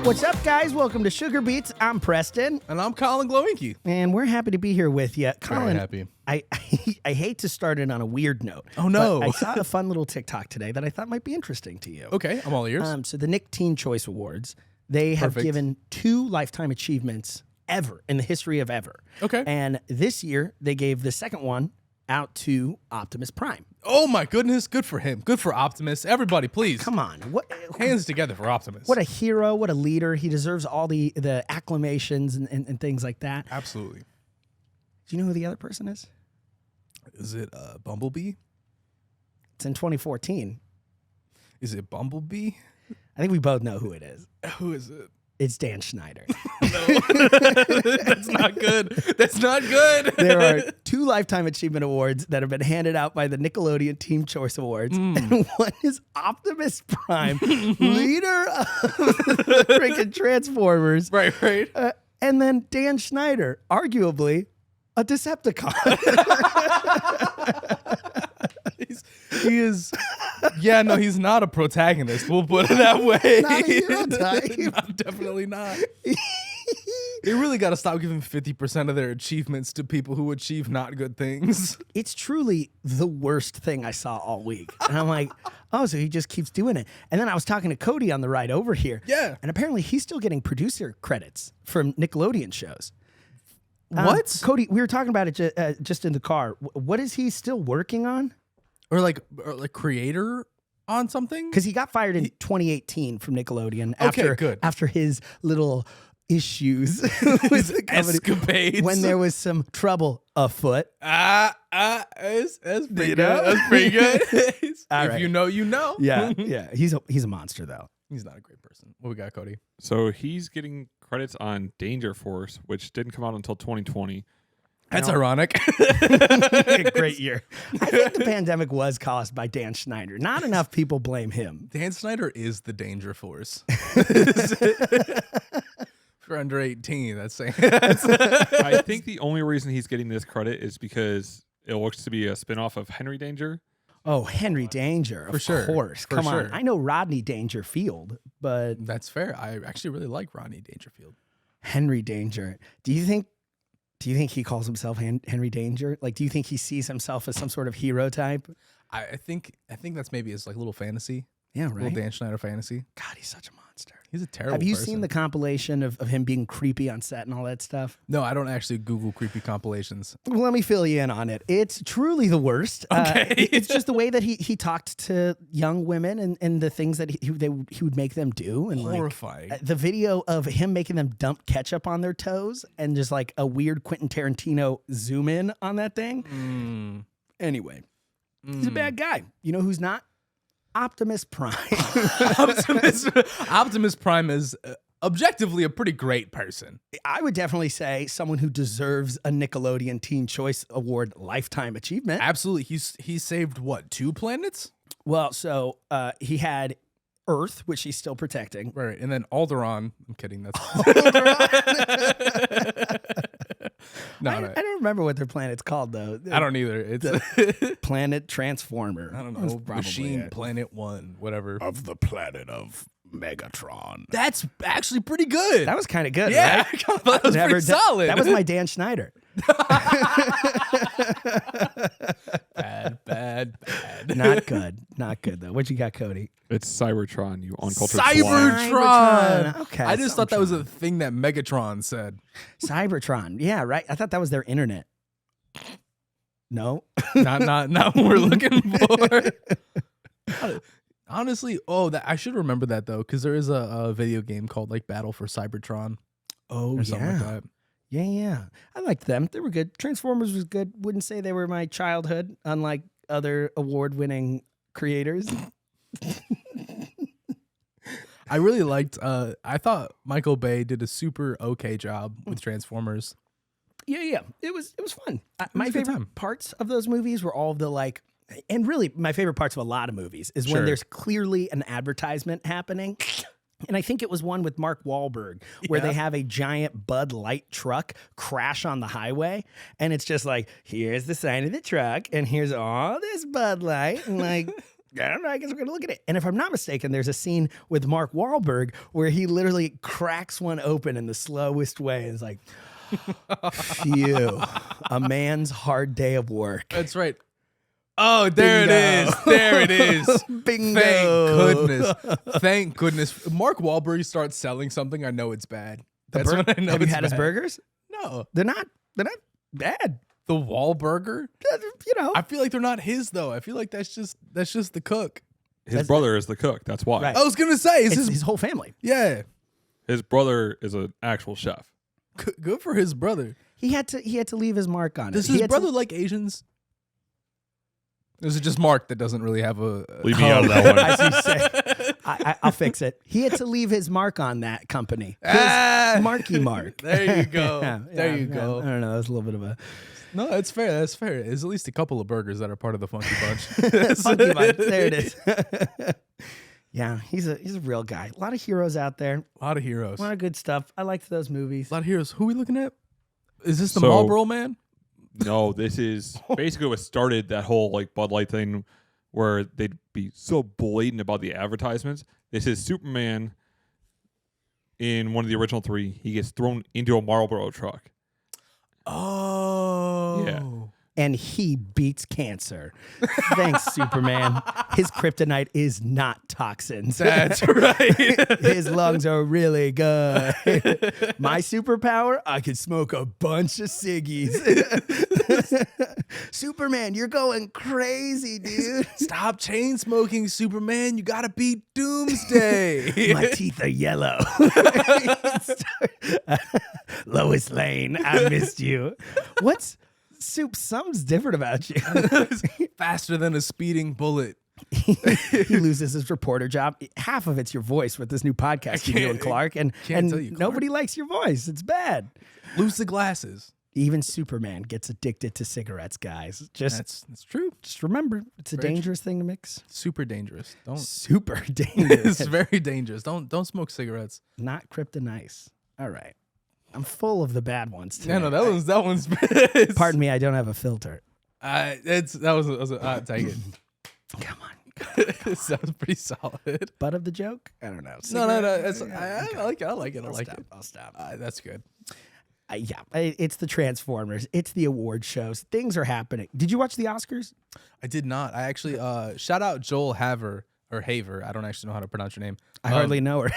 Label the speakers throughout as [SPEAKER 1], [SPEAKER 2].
[SPEAKER 1] What's up, guys? Welcome to Sugar Beats. I'm Preston.
[SPEAKER 2] And I'm Colin Glowinky.
[SPEAKER 1] And we're happy to be here with you. Colin,
[SPEAKER 2] Very happy.
[SPEAKER 1] I hate to start it on a weird note.
[SPEAKER 2] Oh, no.
[SPEAKER 1] But I saw a fun little TikTok today that I thought might be interesting to you.
[SPEAKER 2] Okay, I'm all ears.
[SPEAKER 1] So the Nick Teen Choice Awards, they have
[SPEAKER 2] Perfect.
[SPEAKER 1] given 2 lifetime achievements ever in the history of ever.
[SPEAKER 2] Okay.
[SPEAKER 1] And this year, they gave the second one out to Optimus Prime.
[SPEAKER 2] Oh my goodness, good for him. Good for Optimus. Everybody, please.
[SPEAKER 1] Come on.
[SPEAKER 2] Hands together for Optimus.
[SPEAKER 1] What a hero, what a leader. He deserves all the acclamations and things like that.
[SPEAKER 2] Absolutely.
[SPEAKER 1] Do you know who the other person is?
[SPEAKER 2] Is it Bumblebee?
[SPEAKER 1] It's in 2014.
[SPEAKER 2] Is it Bumblebee?
[SPEAKER 1] I think we both know who it is.
[SPEAKER 2] Who is it?
[SPEAKER 1] It's Dan Schneider.
[SPEAKER 2] No. That's not good. That's not good.
[SPEAKER 1] There are 2 Lifetime Achievement Awards that have been handed out by the Nickelodeon Teen Choice Awards. And one is Optimus Prime, leader of the freaking Transformers.
[SPEAKER 2] Right.
[SPEAKER 1] And then Dan Schneider, arguably a Decepticon.
[SPEAKER 2] He is. Yeah, no, he's not a protagonist. We'll put it that way.
[SPEAKER 1] Not a hero type.
[SPEAKER 2] No, definitely not. They really got to stop giving 50% of their achievements to people who achieve not good things.
[SPEAKER 1] It's truly the worst thing I saw all week. And I'm like, oh, so he just keeps doing it. And then I was talking to Cody on the ride over here.
[SPEAKER 2] Yeah.
[SPEAKER 1] And apparently he's still getting producer credits from Nickelodeon shows.
[SPEAKER 2] What?
[SPEAKER 1] Cody, we were talking about it just in the car. What is he still working on?
[SPEAKER 2] Or like creator on something?
[SPEAKER 1] Because he got fired in 2018 from Nickelodeon
[SPEAKER 2] Okay, good.
[SPEAKER 1] after his little issues with the company,
[SPEAKER 2] Escapades.
[SPEAKER 1] when there was some trouble afoot.
[SPEAKER 2] That's pretty
[SPEAKER 1] You
[SPEAKER 2] good.
[SPEAKER 1] know?
[SPEAKER 2] That's pretty good.
[SPEAKER 1] All
[SPEAKER 2] If
[SPEAKER 1] right.
[SPEAKER 2] you know, you know.
[SPEAKER 1] Yeah. He's a monster though.
[SPEAKER 2] He's not a great person. What we got, Cody?
[SPEAKER 3] So he's getting credits on Danger Force, which didn't come out until 2020.
[SPEAKER 2] That's ironic.
[SPEAKER 1] Great year. I think the pandemic was caused by Dan Schneider. Not enough people blame him.
[SPEAKER 2] Dan Snyder is the danger force. For under 18, that's saying.
[SPEAKER 3] I think the only reason he's getting this credit is because it looks to be a spinoff of Henry Danger.
[SPEAKER 1] Oh, Henry Danger, of course.
[SPEAKER 2] For
[SPEAKER 1] Come on.
[SPEAKER 2] sure.
[SPEAKER 1] I know Rodney Dangerfield, but
[SPEAKER 2] That's fair. I actually really like Rodney Dangerfield.
[SPEAKER 1] Henry Danger. Do you think he calls himself Henry Danger? Like, do you think he sees himself as some sort of hero type?
[SPEAKER 2] I think that's maybe his like little fantasy.
[SPEAKER 1] Yeah, right.
[SPEAKER 2] Little Dan Schneider fantasy.
[SPEAKER 1] God, he's such a monster.
[SPEAKER 2] He's a terrible
[SPEAKER 1] Have you
[SPEAKER 2] person.
[SPEAKER 1] seen the compilation of him being creepy on set and all that stuff?
[SPEAKER 2] No, I don't actually Google creepy compilations.
[SPEAKER 1] Well, let me fill you in on it. It's truly the worst.
[SPEAKER 2] Okay.
[SPEAKER 1] It's just the way that he talked to young women and the things that he would make them do. And
[SPEAKER 2] Horrifying.
[SPEAKER 1] the video of him making them dump ketchup on their toes and just like a weird Quentin Tarantino zoom in on that thing. Anyway, he's a bad guy. You know who's not? Optimus Prime.
[SPEAKER 2] Optimus Prime is objectively a pretty great person.
[SPEAKER 1] I would definitely say someone who deserves a Nickelodeon Teen Choice Award Lifetime Achievement.
[SPEAKER 2] Absolutely. He saved what, 2 planets?
[SPEAKER 1] Well, so he had Earth, which he's still protecting.
[SPEAKER 2] Right. And then Alderaan. I'm kidding. That's no,
[SPEAKER 1] I don't remember what their planet's called, though.
[SPEAKER 2] I don't either. It's
[SPEAKER 1] Planet Transformer.
[SPEAKER 2] I don't
[SPEAKER 1] That's
[SPEAKER 2] know.
[SPEAKER 1] probably
[SPEAKER 2] Machine
[SPEAKER 1] it.
[SPEAKER 2] Planet 1, whatever.
[SPEAKER 1] Of the planet of Megatron.
[SPEAKER 2] That's actually pretty good.
[SPEAKER 1] That was kind of good,
[SPEAKER 2] yeah,
[SPEAKER 1] right?
[SPEAKER 2] I kinda thought that was pretty solid.
[SPEAKER 1] That was my Dan Schneider.
[SPEAKER 2] bad.
[SPEAKER 1] Not good, though. What you got, Cody?
[SPEAKER 3] It's Cybertron, you uncultured swine.
[SPEAKER 2] Cybertron.
[SPEAKER 1] Okay,
[SPEAKER 2] I just thought that was
[SPEAKER 1] Cybertron.
[SPEAKER 2] a thing that Megatron said.
[SPEAKER 1] Cybertron. Yeah, right. I thought that was their internet. No.
[SPEAKER 2] Not what we're looking for. Honestly, I should remember that though, because there is a video game called like Battle for Cybertron.
[SPEAKER 1] Oh,
[SPEAKER 2] Or something like
[SPEAKER 1] yeah.
[SPEAKER 2] that.
[SPEAKER 1] Yeah. I liked them. They were good. Transformers was good. Wouldn't say they were my childhood, unlike other award-winning creators.
[SPEAKER 2] I really liked. I thought Michael Bay did a super okay job with Transformers.
[SPEAKER 1] Yeah. It was fun. My
[SPEAKER 2] was a good
[SPEAKER 1] favorite
[SPEAKER 2] time.
[SPEAKER 1] parts of those movies were all of the like, and really my favorite parts of a lot of movies is when
[SPEAKER 2] Sure.
[SPEAKER 1] there's clearly an advertisement happening. And I think it was one with Mark Wahlberg where they have a giant Bud Light truck crash on the highway. And it's just like, here's the sign of the truck and here's all this Bud Light. And like, I don't know. I guess we're going to look at it. And if I'm not mistaken, there's a scene with Mark Wahlberg where he literally cracks one open in the slowest way. And it's like, phew, a man's hard day of work.
[SPEAKER 2] That's right. Oh, there
[SPEAKER 1] Bingo.
[SPEAKER 2] it is. There it is.
[SPEAKER 1] Bingo.
[SPEAKER 2] Thank goodness. Thank goodness. Mark Wahlberg starts selling something, I know it's bad. That's when I know
[SPEAKER 1] Have you
[SPEAKER 2] it's
[SPEAKER 1] had his
[SPEAKER 2] bad.
[SPEAKER 1] burgers?
[SPEAKER 2] No.
[SPEAKER 1] They're not bad.
[SPEAKER 2] The Wahlburger?
[SPEAKER 1] You know.
[SPEAKER 2] I feel like they're not his though. I feel like that's just the cook.
[SPEAKER 3] His brother is the cook. That's why.
[SPEAKER 1] Right.
[SPEAKER 2] I was gonna say,
[SPEAKER 1] It's his whole family.
[SPEAKER 2] yeah.
[SPEAKER 3] His brother is an actual chef.
[SPEAKER 2] Good for his brother.
[SPEAKER 1] He had to leave his mark on it.
[SPEAKER 2] Does
[SPEAKER 1] He
[SPEAKER 2] his
[SPEAKER 1] had
[SPEAKER 2] brother like Asians? Or is it just Mark that doesn't really have a
[SPEAKER 3] Leave me out of that one.
[SPEAKER 1] I see you say. I'll fix it. He had to leave his mark on that company. His
[SPEAKER 2] Ah!
[SPEAKER 1] Marky Mark.
[SPEAKER 2] There you go.
[SPEAKER 1] Yeah,
[SPEAKER 2] There
[SPEAKER 1] yeah,
[SPEAKER 2] you
[SPEAKER 1] yeah.
[SPEAKER 2] go.
[SPEAKER 1] I don't know. That was a little bit of a
[SPEAKER 2] No, that's fair. That's fair. There's at least a couple of burgers that are part of the Funky Bunch.
[SPEAKER 1] funky bunch. There it is. Yeah, he's a real guy. A lot of heroes out there.
[SPEAKER 2] A lot of heroes.
[SPEAKER 1] A lot of good stuff. I liked those movies.
[SPEAKER 2] A lot of heroes. Who are we looking at? Is this the
[SPEAKER 3] So-
[SPEAKER 2] Marlboro Man?
[SPEAKER 3] No, this is basically what started that whole like Bud Light thing where they'd be so blatant about the advertisements. This is Superman in one of the original three. He gets thrown into a Marlboro truck.
[SPEAKER 2] Oh.
[SPEAKER 3] Yeah.
[SPEAKER 1] And he beats cancer. Thanks, Superman. His kryptonite is not toxins.
[SPEAKER 2] That's right.
[SPEAKER 1] His lungs are really good. My superpower, I could smoke a bunch of ciggies. Superman, you're going crazy, dude.
[SPEAKER 2] Stop chain smoking, Superman. You gotta beat Doomsday.
[SPEAKER 1] My teeth are yellow. Lois Lane, I missed you. What's Soup? Something's different about you.
[SPEAKER 2] Faster than a speeding bullet.
[SPEAKER 1] He loses his reporter job. Half of it's your voice with this new podcast you do and Clark, and
[SPEAKER 2] can't tell you, Clark.
[SPEAKER 1] nobody likes your voice. It's bad.
[SPEAKER 2] Lose the glasses.
[SPEAKER 1] Even Superman gets addicted to cigarettes, guys.
[SPEAKER 2] That's true.
[SPEAKER 1] Just remember, it's a
[SPEAKER 2] Very
[SPEAKER 1] dangerous thing to mix.
[SPEAKER 2] Super dangerous. Don't.
[SPEAKER 1] Super dangerous.
[SPEAKER 2] It's very dangerous. Don't smoke cigarettes.
[SPEAKER 1] Not kryptonite. All right. I'm full of the bad ones today.
[SPEAKER 2] Yeah, no, that one's.
[SPEAKER 1] Pardon me, I don't have a filter.
[SPEAKER 2] Take it.
[SPEAKER 1] Come on.
[SPEAKER 2] That was pretty solid.
[SPEAKER 1] Butt of the joke? I don't know.
[SPEAKER 2] No.
[SPEAKER 1] Cigarette?
[SPEAKER 2] I like it. I like it. I
[SPEAKER 1] I'll
[SPEAKER 2] like
[SPEAKER 1] stop.
[SPEAKER 2] it.
[SPEAKER 1] I'll stop.
[SPEAKER 2] That's good.
[SPEAKER 1] It's the Transformers. It's the award shows. Things are happening. Did you watch the Oscars?
[SPEAKER 2] I did not. I actually shout out Joel Haver or Haver. I don't actually know how to pronounce your name.
[SPEAKER 1] I hardly know her.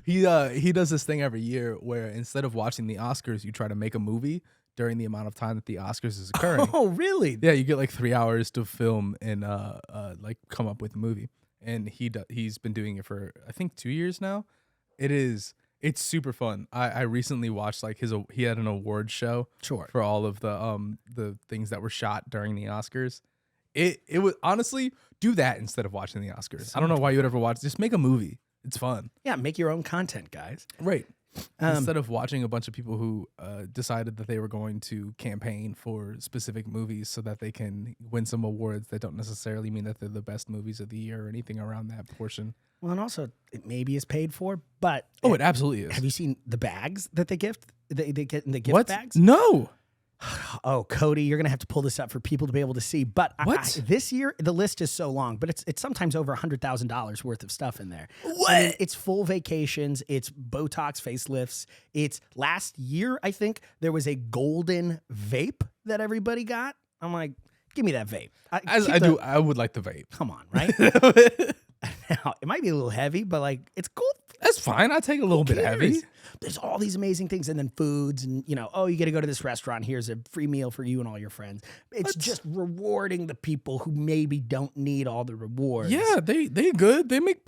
[SPEAKER 2] He does this thing every year where instead of watching the Oscars, you try to make a movie during the amount of time that the Oscars is occurring.
[SPEAKER 1] Oh, really?
[SPEAKER 2] Yeah, you get like 3 hours to film and like come up with a movie. And he's been doing it for I think 2 years now. It's super fun. I recently watched like he had an award show
[SPEAKER 1] Sure.
[SPEAKER 2] for all of the things that were shot during the Oscars. It was honestly do that instead of watching the Oscars. I don't know why you would ever watch. Just make a movie. It's fun.
[SPEAKER 1] Yeah, make your own content, guys.
[SPEAKER 2] Right. Instead of watching a bunch of people who decided that they were going to campaign for specific movies so that they can win some awards that don't necessarily mean that they're the best movies of the year or anything around that portion.
[SPEAKER 1] Well, and also it maybe is paid for, but
[SPEAKER 2] It absolutely is.
[SPEAKER 1] have you seen the bags that they gift? They get in the gift bags.
[SPEAKER 2] No.
[SPEAKER 1] Oh, Cody, you're gonna have to pull this up for people to be able to see. But
[SPEAKER 2] What?
[SPEAKER 1] this year the list is so long, but it's sometimes over $100,000 worth of stuff in there.
[SPEAKER 2] What?
[SPEAKER 1] I mean, it's full vacations. It's Botox facelifts. It's last year I think there was a golden vape that everybody got. I'm like, give me that vape.
[SPEAKER 2] I would like the vape.
[SPEAKER 1] Come on, right? Now, it might be a little heavy, but like it's cool.
[SPEAKER 2] That's fine. I'll take a little bit heavy.
[SPEAKER 1] cares? There's all these amazing things, and then foods, and oh, you got to go to this restaurant. Here's a free meal for you and all your friends. It's just rewarding the people who maybe don't need all the rewards.
[SPEAKER 2] Yeah, they good. They make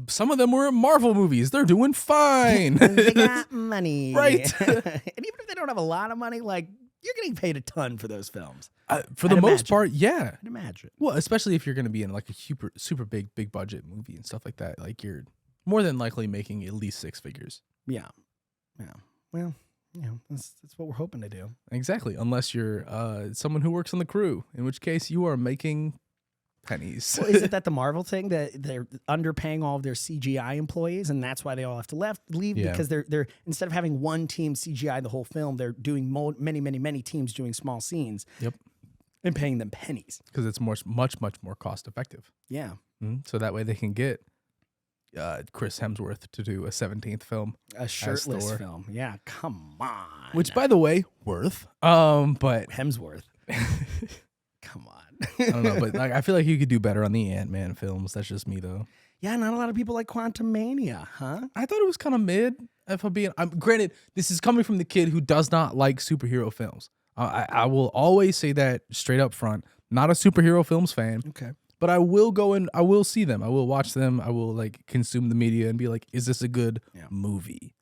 [SPEAKER 2] some of them were Marvel movies. They're doing fine.
[SPEAKER 1] They got money,
[SPEAKER 2] Right.
[SPEAKER 1] and even if they don't have a lot of money, like you're getting paid a ton for those films.
[SPEAKER 2] For the
[SPEAKER 1] I'd
[SPEAKER 2] most
[SPEAKER 1] imagine.
[SPEAKER 2] part, yeah.
[SPEAKER 1] I'd imagine.
[SPEAKER 2] Well, especially if you're going to be in like a super big budget movie and stuff like that. Like you're more than likely making at least six figures.
[SPEAKER 1] Yeah. Well, that's what we're hoping to do.
[SPEAKER 2] Exactly, unless you're someone who works on the crew, in which case you are making pennies.
[SPEAKER 1] Well, is it that the Marvel thing that they're underpaying all of their CGI employees, and that's why they all have to leave?
[SPEAKER 2] Yeah.
[SPEAKER 1] Because they're instead of having one team CGI the whole film, they're doing many teams doing small scenes.
[SPEAKER 2] Yep.
[SPEAKER 1] and paying them pennies.
[SPEAKER 2] Because it's much more cost effective.
[SPEAKER 1] Yeah.
[SPEAKER 2] So that way they can get Chris Hemsworth to do a 17th film.
[SPEAKER 1] A shirtless film. Yeah, come on.
[SPEAKER 2] Which, by the way, worth. But
[SPEAKER 1] Hemsworth. Come on.
[SPEAKER 2] I don't know, but like, I feel like you could do better on the Ant-Man films. That's just me, though.
[SPEAKER 1] Yeah, not a lot of people like Quantumania, huh?
[SPEAKER 2] I thought it was kind of mid. If I'm being, granted, this is coming from the kid who does not like superhero films. I will always say that straight up front. Not a superhero films fan.
[SPEAKER 1] Okay.
[SPEAKER 2] But I will go and I will see them. I will watch them. I will like consume the media and be like, is this a good movie?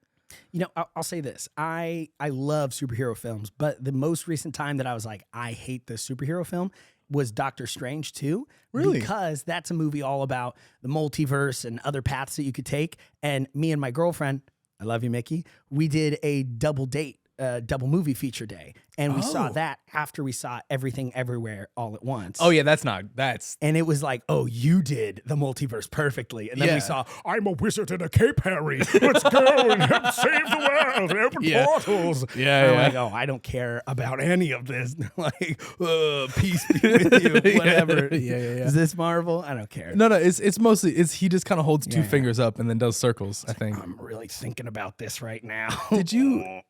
[SPEAKER 1] You know, I'll say this. I love superhero films, but the most recent time that I was like, I hate this superhero film was Doctor Strange 2.
[SPEAKER 2] Really?
[SPEAKER 1] Because that's a movie all about the multiverse and other paths that you could take. And me and my girlfriend, I love you, Mickey, we did a double date. Double movie feature day, and we saw that after we saw Everything Everywhere All at Once.
[SPEAKER 2] Oh yeah, that's
[SPEAKER 1] and it was like, oh, you did the multiverse perfectly, and then we saw I'm a wizard in a cape, Harry. Let's go and help save the world and open portals.
[SPEAKER 2] Yeah,
[SPEAKER 1] and I'm like, oh, I don't care about any of this. Like, peace be with you, whatever.
[SPEAKER 2] Yeah.
[SPEAKER 1] Is this Marvel? I don't care.
[SPEAKER 2] No, it's mostly he just kind of holds two fingers up and then does circles. I think
[SPEAKER 1] I'm really thinking about this right now.
[SPEAKER 2] Did you?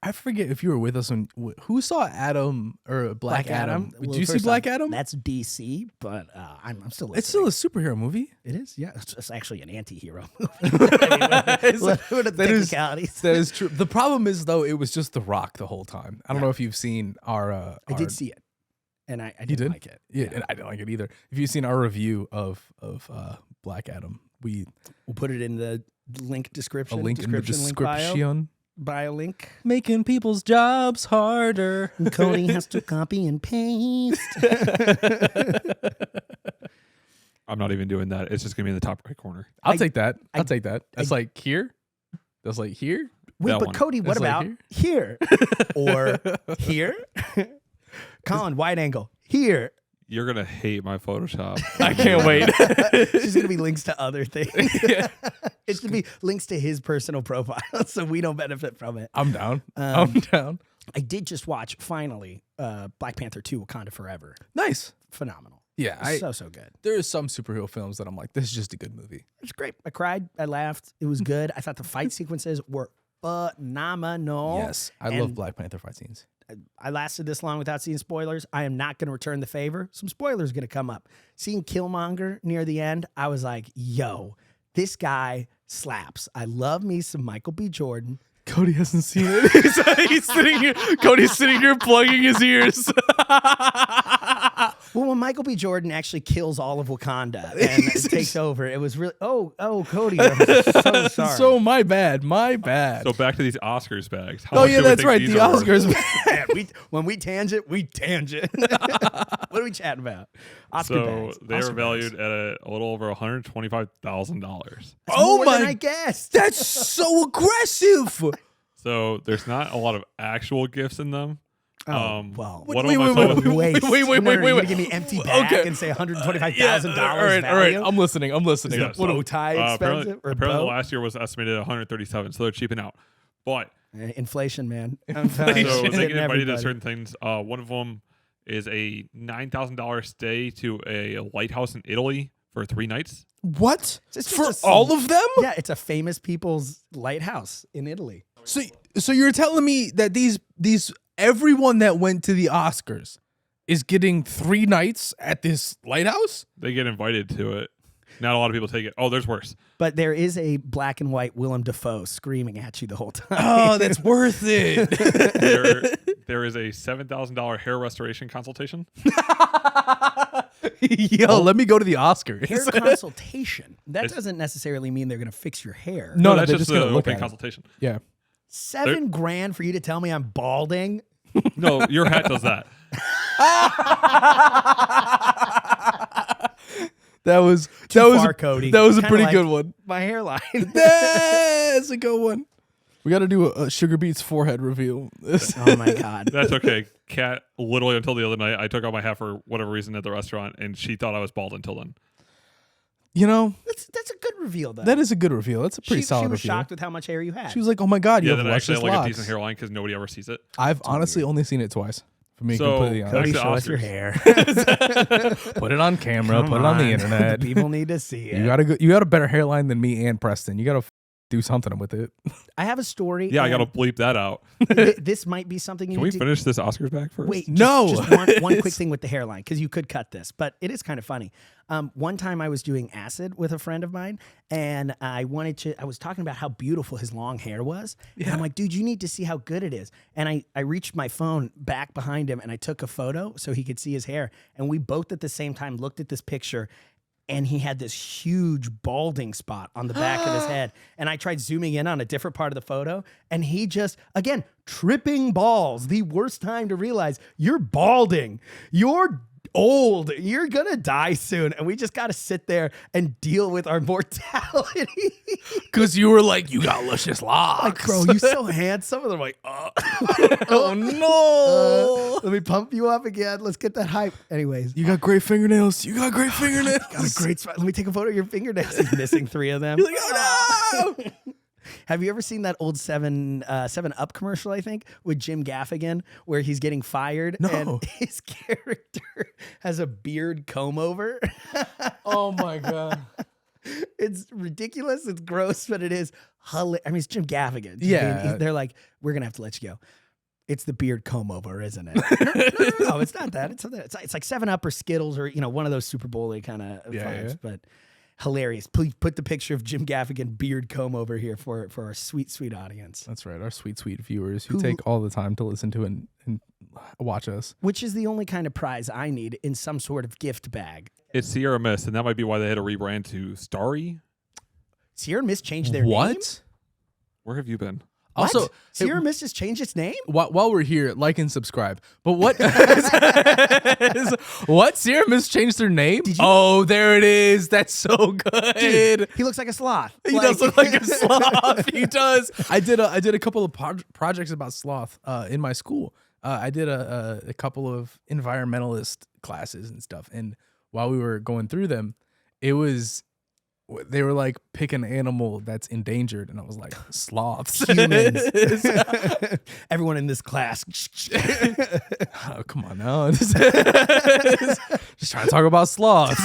[SPEAKER 2] I forget if you were with us when who saw Adam or Black Adam? Did you see Black Adam?
[SPEAKER 1] That's DC, but I'm still listening.
[SPEAKER 2] It's still a superhero movie.
[SPEAKER 1] It is, yeah. It's actually an anti-hero movie. That
[SPEAKER 2] is true. The problem is though, it was just The Rock the whole time. I don't know if you've seen our.
[SPEAKER 1] I did see it, and I didn't like it.
[SPEAKER 2] Yeah, and I didn't like it either. If you've seen our review of Black Adam, we'll
[SPEAKER 1] put it in the link description.
[SPEAKER 2] A link in the description.
[SPEAKER 1] Bio link.
[SPEAKER 2] Making people's jobs harder.
[SPEAKER 1] Cody has to copy and paste.
[SPEAKER 3] I'm not even doing that. It's just going to be in the top right corner.
[SPEAKER 2] I'll take that. I'll take that. That's like here. That's like here.
[SPEAKER 1] Wait,
[SPEAKER 3] that
[SPEAKER 1] but
[SPEAKER 3] one.
[SPEAKER 1] Cody, what about
[SPEAKER 2] like
[SPEAKER 1] here? Or here? Colin, wide angle. Here.
[SPEAKER 3] You're going to hate my Photoshop.
[SPEAKER 2] I can't wait.
[SPEAKER 1] It's just going to be links to other things. It's going to be links to his personal profile, so we don't benefit from it.
[SPEAKER 2] I'm down. I'm down.
[SPEAKER 1] I did just watch, finally, Black Panther 2, Wakanda Forever.
[SPEAKER 2] Nice.
[SPEAKER 1] Phenomenal.
[SPEAKER 2] Yeah.
[SPEAKER 1] So good.
[SPEAKER 2] There is some superhero films that I'm like, this is just a good movie.
[SPEAKER 1] It's great. I cried. I laughed. It was good. I thought the fight sequences were phenomenal.
[SPEAKER 2] Yes. I love Black Panther fight scenes.
[SPEAKER 1] I lasted this long without seeing spoilers. I am not going to return the favor. Some spoilers going to come up. Seeing Killmonger near the end, I was like, yo, this guy slaps. I love me some Michael B. Jordan.
[SPEAKER 2] Cody hasn't seen it. He's sitting here. Cody's sitting here plugging his ears.
[SPEAKER 1] Well, when Michael B. Jordan actually kills all of Wakanda and takes over, it was really, Cody, I'm so sorry.
[SPEAKER 2] So my bad.
[SPEAKER 3] So back to these Oscars bags.
[SPEAKER 2] Oh yeah, that's right. The Oscars.
[SPEAKER 1] Man, when we tangent, we tangent. What are we chatting about? Oscar bags.
[SPEAKER 3] They are valued at a little over $125,000.
[SPEAKER 1] More than I guessed.
[SPEAKER 2] That's so aggressive.
[SPEAKER 1] So
[SPEAKER 3] there's not a lot of actual gifts in them.
[SPEAKER 1] Well,
[SPEAKER 3] Wait.
[SPEAKER 1] You're gonna give me empty bag and say $125,000
[SPEAKER 2] all right. I'm listening.
[SPEAKER 3] Yeah,
[SPEAKER 1] What a tie expensive?
[SPEAKER 3] Apparently last year was estimated at 137, so they're cheaping out. But
[SPEAKER 1] inflation, man.
[SPEAKER 3] so they get invited to certain things. One of them is a $9,000 stay to a lighthouse in Italy for 3 nights.
[SPEAKER 2] What? For all of them?
[SPEAKER 1] Yeah, it's a famous people's lighthouse in Italy.
[SPEAKER 2] So you're telling me that these everyone that went to the Oscars is getting 3 nights at this lighthouse?
[SPEAKER 3] They get invited to it. Not a lot of people take it. Oh, there's worse.
[SPEAKER 1] But there is a black and white Willem Dafoe screaming at you the whole time.
[SPEAKER 2] Oh, that's worth it.
[SPEAKER 3] There is a $7,000 hair restoration consultation.
[SPEAKER 2] Yo, let me go to the Oscars.
[SPEAKER 1] Hair consultation. That doesn't necessarily mean they're going to fix your hair.
[SPEAKER 3] No, that's just an open consultation.
[SPEAKER 2] Yeah.
[SPEAKER 1] $7,000 for you to tell me I'm balding?
[SPEAKER 3] No, your hat does that.
[SPEAKER 2] That was
[SPEAKER 1] Cody.
[SPEAKER 2] That was a
[SPEAKER 1] Kinda
[SPEAKER 2] pretty
[SPEAKER 1] like
[SPEAKER 2] good one.
[SPEAKER 1] My hairline.
[SPEAKER 2] That's a good one. We got to do a Sugar Beats forehead review.
[SPEAKER 1] Oh my God.
[SPEAKER 3] That's okay. Kat, literally until the other night, I took out my hat for whatever reason at the restaurant, and she thought I was bald until then.
[SPEAKER 2] You know,
[SPEAKER 1] that's a good reveal, though.
[SPEAKER 2] That is a good reveal. That's a pretty solid reveal.
[SPEAKER 1] She was shocked with how much hair you had.
[SPEAKER 2] She was like, "Oh my God, you have
[SPEAKER 3] then I
[SPEAKER 2] luscious
[SPEAKER 3] actually have like
[SPEAKER 2] locks."
[SPEAKER 3] a decent hairline because nobody ever sees it.
[SPEAKER 2] I've honestly only seen it twice. For me,
[SPEAKER 3] So,
[SPEAKER 2] completely
[SPEAKER 1] Cody,
[SPEAKER 2] honest.
[SPEAKER 3] Back to
[SPEAKER 1] show us your
[SPEAKER 3] Oscars.
[SPEAKER 1] hair.
[SPEAKER 2] Put it on camera.
[SPEAKER 1] Come
[SPEAKER 2] Put it on the internet.
[SPEAKER 1] The people need to see it.
[SPEAKER 2] You got a better hairline than me and Preston. You got to do something with it.
[SPEAKER 1] I have a story.
[SPEAKER 3] Yeah, I
[SPEAKER 1] and
[SPEAKER 3] got to bleep that out.
[SPEAKER 1] This might be something you
[SPEAKER 3] Can
[SPEAKER 1] need
[SPEAKER 3] we
[SPEAKER 1] to
[SPEAKER 3] finish this Oscars back first?
[SPEAKER 1] Wait,
[SPEAKER 2] No.
[SPEAKER 1] just one quick thing with the hairline, because you could cut this, but it is kind of funny. One time I was doing acid with a friend of mine, and I was talking about how beautiful his long hair was. And I'm like, dude, you need to see how good it is. And I reached my phone back behind him and I took a photo so he could see his hair. And we both at the same time looked at this picture, and he had this huge balding spot on the back of his head. And I tried zooming in on a different part of the photo, and he just, again, tripping balls. The worst time to realize you're balding. You're old. You're going to die soon. And we just got to sit there and deal with our mortality.
[SPEAKER 2] Because you were like, you got luscious locks.
[SPEAKER 1] Like, bro, you're so handsome. And they're like,
[SPEAKER 2] Oh, no.
[SPEAKER 1] let me pump you up again. Let's get that hype. Anyways.
[SPEAKER 2] You got great fingernails. You got great fingernails.
[SPEAKER 1] Got a great spot. Let me take a photo of your fingernails. He's missing 3 of them.
[SPEAKER 2] You're like, oh, no.
[SPEAKER 1] Have you ever seen that old 7 Up commercial, I think, with Jim Gaffigan, where he's getting fired?
[SPEAKER 2] No.
[SPEAKER 1] And his character has a beard comb over.
[SPEAKER 2] Oh, my God.
[SPEAKER 1] It's ridiculous. It's gross, but it is hilarious. I mean, it's Jim Gaffigan.
[SPEAKER 2] Yeah.
[SPEAKER 1] They're like, we're going to have to let you go. It's the beard comb over, isn't it? No, it's not that. It's like 7 Up or Skittles or, one of those Super Bowl-y kind of vibes, but hilarious. Please put the picture of Jim Gaffigan beard comb over here for our sweet, sweet audience.
[SPEAKER 2] That's right. Our sweet, sweet viewers who take all the time to listen to and watch us.
[SPEAKER 1] Which is the only kind of prize I need in some sort of gift bag.
[SPEAKER 3] It's Sierra Mist, and that might be why they had to rebrand to Starry.
[SPEAKER 1] Sierra Mist changed their name?
[SPEAKER 2] What?
[SPEAKER 3] Where have you been?
[SPEAKER 1] What?
[SPEAKER 2] Also,
[SPEAKER 1] Sierra Mist has changed its name?
[SPEAKER 2] while we're here, like and subscribe. But what? What? Sierra Mist changed their name? Oh, there it is. That's so good.
[SPEAKER 1] Dude, he looks like a sloth.
[SPEAKER 2] He does look like a sloth. He does. I did a couple of projects about sloth in my school. I did a couple of environmentalist classes and stuff. And while we were going through them, they were like, pick an animal that's endangered. And I was like, sloths.
[SPEAKER 1] Humans. Everyone in this class.
[SPEAKER 2] Oh, come on now. Just trying to talk about sloths.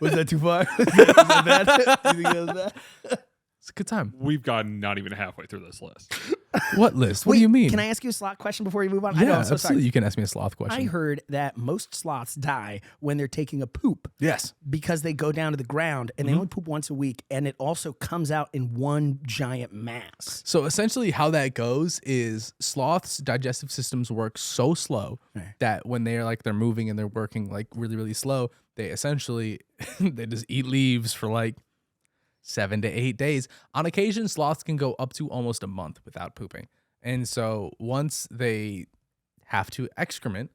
[SPEAKER 1] Was that too far? Was that bad? Do you think that was bad?
[SPEAKER 2] It's a good time.
[SPEAKER 3] We've gotten not even halfway through this list.
[SPEAKER 2] What list? What do you mean?
[SPEAKER 1] Can I ask you a sloth question before you move on?
[SPEAKER 2] Yeah,
[SPEAKER 1] I know, I'm so
[SPEAKER 2] absolutely.
[SPEAKER 1] sorry.
[SPEAKER 2] You can ask me a sloth question.
[SPEAKER 1] I heard that most sloths die when they're taking a poop
[SPEAKER 2] Yes.
[SPEAKER 1] because they go down to the ground and they only poop once a week, and it also comes out in one giant mass.
[SPEAKER 2] So essentially how that goes is sloths' digestive systems work so slow that when they're moving and they're working like really, really slow, they essentially they just eat leaves for like 7 to 8 days. On occasion, sloths can go up to almost a month without pooping. And so once they have to excrement,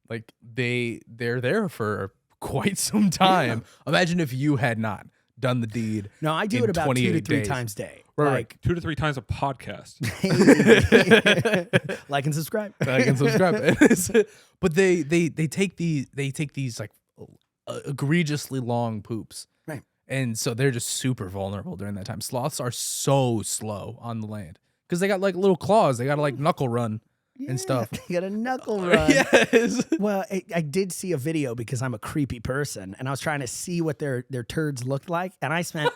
[SPEAKER 2] like they're there for quite some time. Yeah. Imagine if you had not done the deed.
[SPEAKER 1] No, I do it about 2 to 3
[SPEAKER 2] days.
[SPEAKER 1] times a day.
[SPEAKER 2] Right.
[SPEAKER 1] Like
[SPEAKER 3] 2 to 3 times a podcast.
[SPEAKER 1] like and subscribe.
[SPEAKER 2] Like and subscribe. But they take these like egregiously long poops.
[SPEAKER 1] Right.
[SPEAKER 2] And so they're just super vulnerable during that time. Sloths are so slow on the land because they got like little claws. They got to like knuckle run and stuff.
[SPEAKER 1] You got a knuckle run.
[SPEAKER 2] Yes.
[SPEAKER 1] Well, I did see a video because I'm a creepy person, and I was trying to see what their turds looked like, and I spent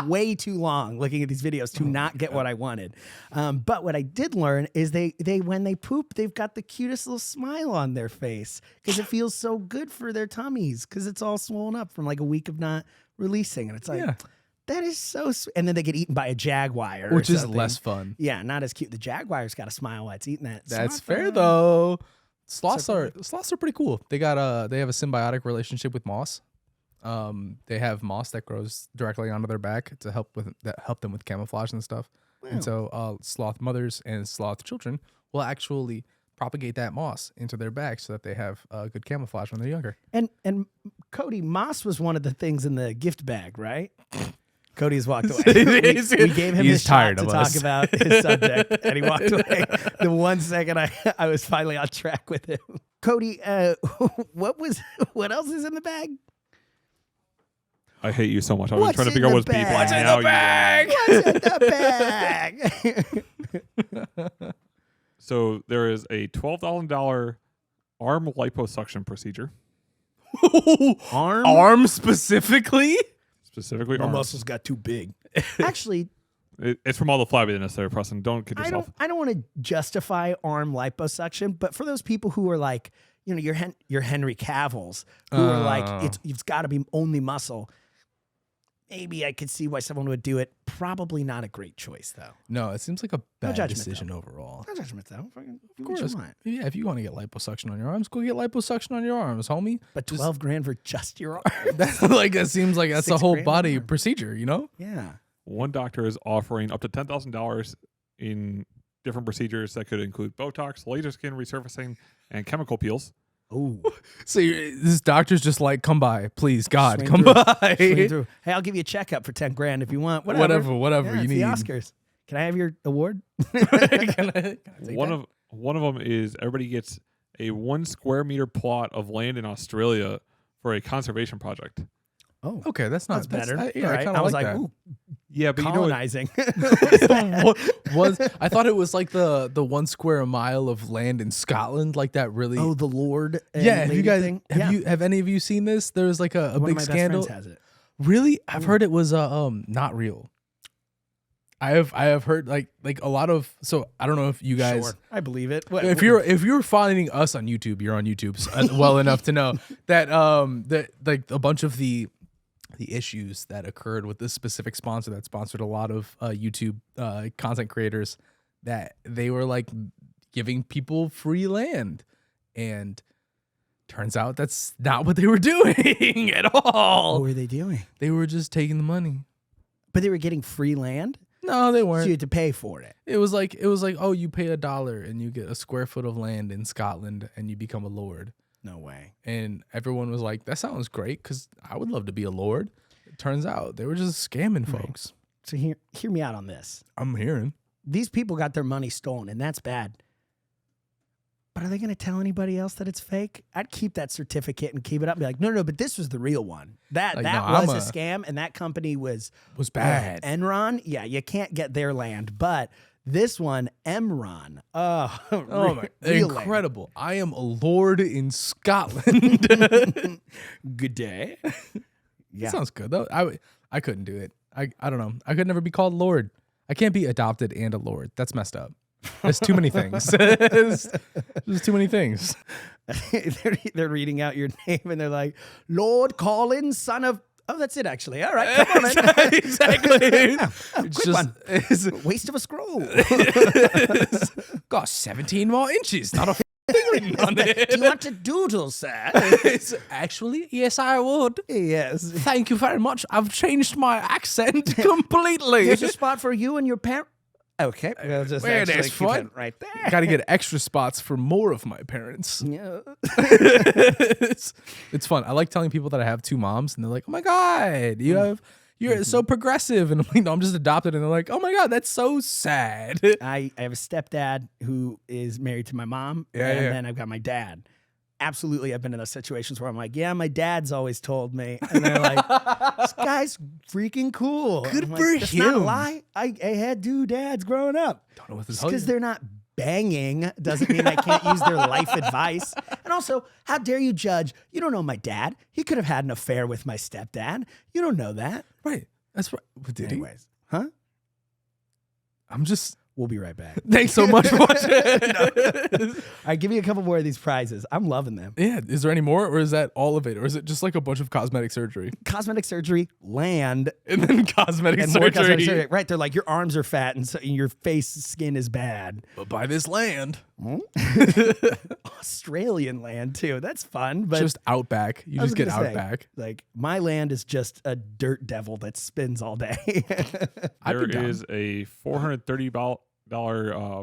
[SPEAKER 1] way too long looking at these videos to not get what I wanted. But what I did learn is they when they poop, they've got the cutest little smile on their face because it feels so good for their tummies because it's all swollen up from like a week of not releasing, and it's like that is so sweet. And then they get eaten by a jaguar,
[SPEAKER 2] which is less fun.
[SPEAKER 1] Yeah, not as cute. The jaguar's got a smile while it's eating that.
[SPEAKER 2] That's fair though. Sloths are pretty cool. They have a symbiotic relationship with moss. They have moss that grows directly onto their back to help them with camouflage and stuff. Wow. And so sloth mothers and sloth children will actually propagate that moss into their back so that they have good camouflage when they're younger.
[SPEAKER 1] And Cody, moss was one of the things in the gift bag, right? Cody's walked away. we gave him his shot to talk about his subject, and he walked away. The 1 second I was finally on track with him. Cody, what else is in the bag?
[SPEAKER 3] I hate you so much. I was trying to figure out what's beeping.
[SPEAKER 2] What's in the bag?
[SPEAKER 1] What's in the bag?
[SPEAKER 3] So there is a $12,000 arm liposuction procedure.
[SPEAKER 2] Arm specifically?
[SPEAKER 3] Specifically
[SPEAKER 1] My
[SPEAKER 3] arms.
[SPEAKER 1] muscles got too big. Actually,
[SPEAKER 3] It's from all the flabbiness there, Preston. Don't kid yourself.
[SPEAKER 1] I don't want to justify arm liposuction, but for those people who are like, you know, your Henry Cavills, who are like, it's got to be only muscle. Maybe I could see why someone would do it. Probably not a great choice, though.
[SPEAKER 2] No, it seems like a bad
[SPEAKER 1] judgment,
[SPEAKER 2] decision
[SPEAKER 1] though.
[SPEAKER 2] overall.
[SPEAKER 1] No judgment, though. Fucking do
[SPEAKER 2] Of
[SPEAKER 1] what you
[SPEAKER 2] course.
[SPEAKER 1] want.
[SPEAKER 2] Yeah, if you want to get liposuction on your arms, go get liposuction on your arms, homie.
[SPEAKER 1] But
[SPEAKER 2] Just-
[SPEAKER 1] $12,000 for just your arm.
[SPEAKER 2] That's like that seems like that's a
[SPEAKER 1] $6
[SPEAKER 2] whole
[SPEAKER 1] grand
[SPEAKER 2] body
[SPEAKER 1] an arm.
[SPEAKER 2] procedure, you know?
[SPEAKER 1] Yeah.
[SPEAKER 3] One doctor is offering up to $10,000 in different procedures that could include Botox, laser skin resurfacing, and chemical peels.
[SPEAKER 1] Oh,
[SPEAKER 2] So this doctor's just like, come by, please, God,
[SPEAKER 1] Swing
[SPEAKER 2] come
[SPEAKER 1] through.
[SPEAKER 2] by.
[SPEAKER 1] swing through. Hey, I'll give you a checkup for $10,000 if you want. Whatever
[SPEAKER 2] Whatever
[SPEAKER 1] Yeah,
[SPEAKER 2] you
[SPEAKER 1] it's
[SPEAKER 2] need.
[SPEAKER 1] the Oscars. Can I have your award?
[SPEAKER 2] Can I take
[SPEAKER 3] One
[SPEAKER 2] that?
[SPEAKER 3] of them is everybody gets a 1 square meter plot of land in Australia for a conservation project.
[SPEAKER 1] Oh,
[SPEAKER 2] Okay, that's not
[SPEAKER 1] that's better.
[SPEAKER 2] Yeah,
[SPEAKER 1] All
[SPEAKER 2] I
[SPEAKER 1] right.
[SPEAKER 2] kind of
[SPEAKER 1] I was
[SPEAKER 2] like
[SPEAKER 1] like,
[SPEAKER 2] that.
[SPEAKER 1] ooh,
[SPEAKER 3] Yeah, but
[SPEAKER 1] colonizing.
[SPEAKER 2] I thought it was like the 1 square mile of land in Scotland, like that really.
[SPEAKER 1] Oh, the Lord. And
[SPEAKER 2] yeah, have you
[SPEAKER 1] lady
[SPEAKER 2] guys
[SPEAKER 1] thing?
[SPEAKER 2] have any of you seen this? There was like a
[SPEAKER 1] One
[SPEAKER 2] big
[SPEAKER 1] of my
[SPEAKER 2] scandal.
[SPEAKER 1] best friends has it.
[SPEAKER 2] Really, I've heard it was not real. I have heard like a lot of, so I don't know if you guys
[SPEAKER 1] Sure, I believe it.
[SPEAKER 2] if you're finding us on YouTube, you're on YouTube well enough to know that that like a bunch of the issues that occurred with this specific sponsor that sponsored a lot of YouTube content creators, that they were like giving people free land, and turns out that's not what they were doing at all.
[SPEAKER 1] what were they doing?
[SPEAKER 2] They were just taking the money.
[SPEAKER 1] But they were getting free land,
[SPEAKER 2] No, they
[SPEAKER 1] so
[SPEAKER 2] weren't.
[SPEAKER 1] you had to pay for it.
[SPEAKER 2] It was like, oh, you pay $1 and you get a square foot of land in Scotland and you become a lord.
[SPEAKER 1] No way.
[SPEAKER 2] And everyone was like, that sounds great because I would love to be a lord. It turns out they were just scamming folks.
[SPEAKER 1] So hear me out on this.
[SPEAKER 2] I'm hearing.
[SPEAKER 1] These people got their money stolen, and that's bad. But are they going to tell anybody else that it's fake? I'd keep that certificate and keep it up and be like, no, but this was the real one. That
[SPEAKER 2] Like,
[SPEAKER 1] that
[SPEAKER 2] no,
[SPEAKER 1] was a scam, and that company was
[SPEAKER 2] bad.
[SPEAKER 1] Enron. Yeah, you can't get their land, but this one, Emron. Oh,
[SPEAKER 2] Oh my,
[SPEAKER 1] real land.
[SPEAKER 2] incredible. I am a lord in Scotland.
[SPEAKER 1] Good day. Yeah.
[SPEAKER 2] Sounds good though. I couldn't do it. I don't know. I could never be called lord. I can't be adopted and a lord. That's messed up. There's too many things. There's too many things.
[SPEAKER 1] they're reading out your name and they're like, Lord Colin, son of. Oh, that's it, actually. All right, come on, man.
[SPEAKER 2] Exactly.
[SPEAKER 1] Quick
[SPEAKER 2] It's just
[SPEAKER 1] one.
[SPEAKER 2] it's
[SPEAKER 1] Waste of a scroll.
[SPEAKER 2] got 17 more inches. Not a thing on
[SPEAKER 1] Do
[SPEAKER 2] it.
[SPEAKER 1] you want to doodle, sir?
[SPEAKER 2] Actually, yes, I would.
[SPEAKER 1] Yes.
[SPEAKER 2] Thank you very much. I've changed my accent completely.
[SPEAKER 1] There's a spot for you and your parent. Okay. We'll just
[SPEAKER 2] Well,
[SPEAKER 1] actually
[SPEAKER 2] that's
[SPEAKER 1] keep
[SPEAKER 2] fine.
[SPEAKER 1] it right there.
[SPEAKER 2] Got to get extra spots for more of my parents.
[SPEAKER 1] Yeah.
[SPEAKER 2] It's fun. I like telling people that I have 2 moms, and they're like, "Oh my god, you're so progressive," and I'm like, "No, I'm just adopted," and they're like, "Oh my god, that's so sad."
[SPEAKER 1] I have a stepdad who is married to my mom,
[SPEAKER 2] Yeah,
[SPEAKER 1] and
[SPEAKER 2] yeah.
[SPEAKER 1] then I've got my dad. Absolutely, I've been in those situations where I'm like, yeah, my dad's always told me. And they're like, this guy's freaking cool.
[SPEAKER 2] Good
[SPEAKER 1] I'm like,
[SPEAKER 2] for
[SPEAKER 1] That's not a
[SPEAKER 2] him.
[SPEAKER 1] lie. I had 2 dads growing up.
[SPEAKER 2] Don't know what this
[SPEAKER 1] Just because they're not banging doesn't mean I can't use their life advice. And also, how dare you judge? You don't know my dad. He could have had an affair with my stepdad. You don't know that.
[SPEAKER 2] right. That's right. But did
[SPEAKER 1] Anyways, huh?
[SPEAKER 2] he? I'm just.
[SPEAKER 1] We'll be right back.
[SPEAKER 2] Thanks so much for watching.
[SPEAKER 1] All right, give me a couple more of these prizes. I'm loving them.
[SPEAKER 2] Yeah. Is there any more, or is that all of it, or is it just like a bunch of cosmetic surgery
[SPEAKER 1] Cosmetic surgery, land,
[SPEAKER 2] and then cosmetic
[SPEAKER 1] and
[SPEAKER 2] surgery?
[SPEAKER 1] more cosmetic surgery. Right, they're like, your arms are fat and so your face skin is bad.
[SPEAKER 2] But buy this land.
[SPEAKER 1] Australian land too. That's fun, but
[SPEAKER 2] Just outback. You
[SPEAKER 1] I was
[SPEAKER 2] just get
[SPEAKER 1] gonna say,
[SPEAKER 2] outback.
[SPEAKER 1] Like my land is just a dirt devil that spins all day.
[SPEAKER 2] I'd be
[SPEAKER 3] There
[SPEAKER 2] down.
[SPEAKER 3] is a $430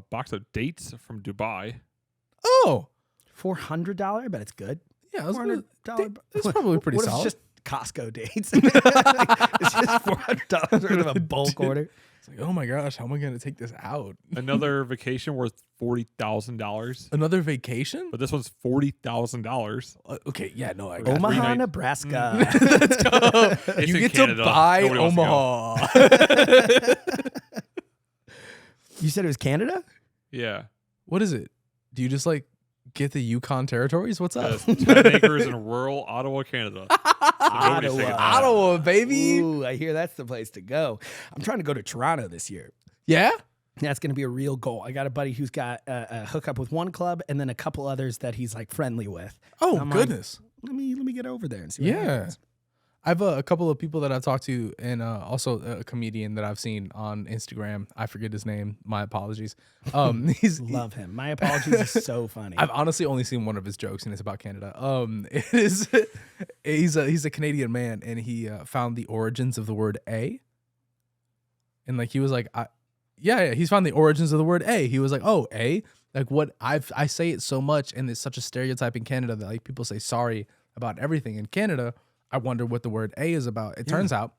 [SPEAKER 3] box of dates from Dubai.
[SPEAKER 2] Oh.
[SPEAKER 1] $400. I bet it's good.
[SPEAKER 2] Yeah, I was gonna-
[SPEAKER 1] $400.
[SPEAKER 2] It's probably pretty
[SPEAKER 1] what if
[SPEAKER 2] solid.
[SPEAKER 1] it's just Costco dates? It's just $400 worth of a bulk order.
[SPEAKER 2] It's like, oh my gosh, how am I going to take this out?
[SPEAKER 3] Another vacation worth $40,000.
[SPEAKER 2] Another vacation?
[SPEAKER 3] But this one's $40,000.
[SPEAKER 2] Okay, yeah, no, I got
[SPEAKER 3] Every
[SPEAKER 2] it.
[SPEAKER 1] Omaha,
[SPEAKER 3] night.
[SPEAKER 1] Nebraska.
[SPEAKER 2] Let's go.
[SPEAKER 3] It's
[SPEAKER 2] You
[SPEAKER 3] in
[SPEAKER 2] get
[SPEAKER 3] Canada.
[SPEAKER 2] to buy
[SPEAKER 3] Nobody wants to go.
[SPEAKER 2] Omaha.
[SPEAKER 1] You said it was Canada?
[SPEAKER 3] Yeah.
[SPEAKER 2] What is it? Do you just like get the Yukon territories? What's up?
[SPEAKER 3] 10 acres in rural Ottawa, Canada. Nobody's taking that.
[SPEAKER 2] Ottawa, baby.
[SPEAKER 1] Ooh, I hear that's the place to go. I'm trying to go to Toronto this year.
[SPEAKER 2] Yeah?
[SPEAKER 1] That's going to be a real goal. I got a buddy who's got a hookup with one club and then a couple others that he's like friendly with.
[SPEAKER 2] Oh,
[SPEAKER 1] I'm
[SPEAKER 2] goodness.
[SPEAKER 1] Like, let me get over there and see what happens.
[SPEAKER 2] I've a couple of people that I've talked to, and also a comedian that I've seen on Instagram. I forget his name. My apologies.
[SPEAKER 1] Love him. My apologies is so funny.
[SPEAKER 2] I've honestly only seen one of his jokes, and it's about Canada. He's a Canadian man, and he found the origins of the word "a," and like he was like, he's found the origins of the word "a." He was like, "Oh, a." Like what I say it so much, and it's such a stereotype in Canada that like people say sorry about everything. In Canada, I wonder what the word "a" is about. It turns out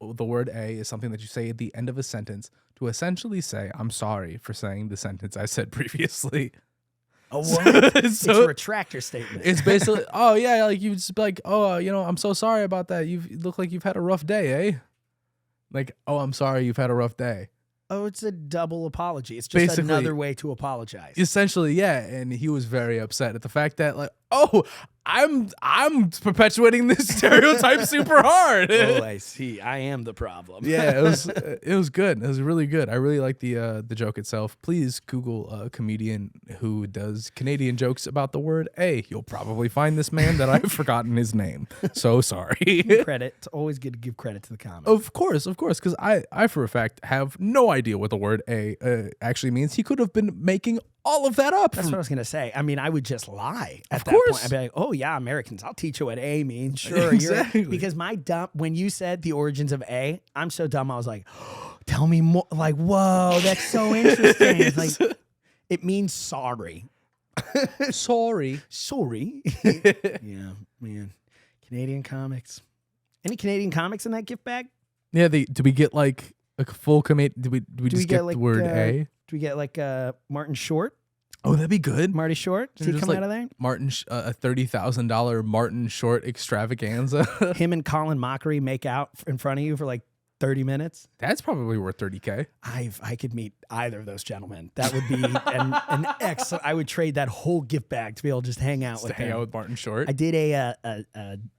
[SPEAKER 2] the word "a" is something that you say at the end of a sentence to essentially say, "I'm sorry for saying the sentence I said previously."
[SPEAKER 1] Oh, what? It's
[SPEAKER 2] So-
[SPEAKER 1] a retractor statement.
[SPEAKER 2] It's basically, oh yeah, like you just be like, oh, I'm so sorry about that. You look like you've had a rough day, eh? Like, oh, I'm sorry you've had a rough day.
[SPEAKER 1] Oh, it's a double apology. It's just
[SPEAKER 2] Basically-
[SPEAKER 1] another way to apologize.
[SPEAKER 2] Essentially, yeah, and he was very upset at the fact that like, oh, I'm perpetuating this stereotype super hard.
[SPEAKER 1] Oh, I see. I am the problem.
[SPEAKER 2] Yeah, it was good. It was really good. I really like the joke itself. Please Google a comedian who does Canadian jokes about the word "a." You'll probably find this man that I've forgotten his name. So sorry.
[SPEAKER 1] Credit. It's always good to give credit to the comic.
[SPEAKER 2] Of course, because I for a fact have no idea what the word "a" actually means. He could have been making all of that up.
[SPEAKER 1] That's what I was going to say. I mean, I would just lie at that
[SPEAKER 2] course.
[SPEAKER 1] point. I'd be like, oh, yeah, Americans, I'll teach you what A means. Sure.
[SPEAKER 2] Exactly.
[SPEAKER 1] Because when you said the origins of A, I'm so dumb. I was like, tell me more. Like, whoa, that's so interesting. It's like, it means sorry.
[SPEAKER 2] Sorry.
[SPEAKER 1] Sorry. Yeah, man. Canadian comics. Any Canadian comics in that gift bag?
[SPEAKER 2] Yeah, do we get like a full commit? Do we just get
[SPEAKER 1] like
[SPEAKER 2] the word "a"?
[SPEAKER 1] Do we get like Martin Short?
[SPEAKER 2] Oh, that'd be good.
[SPEAKER 1] Marty Short? Does he
[SPEAKER 2] Just
[SPEAKER 1] come
[SPEAKER 2] like
[SPEAKER 1] out of there?
[SPEAKER 2] Martin, a $30,000 Martin Short extravaganza.
[SPEAKER 1] Him and Colin Mockery make out in front of you for like 30 minutes.
[SPEAKER 2] That's probably worth $30K.
[SPEAKER 1] I could meet either of those gentlemen. That would be an excellent. I would trade that whole gift bag to be able to just hang out with
[SPEAKER 2] Hang
[SPEAKER 1] him.
[SPEAKER 2] out with Martin Short.
[SPEAKER 1] I did a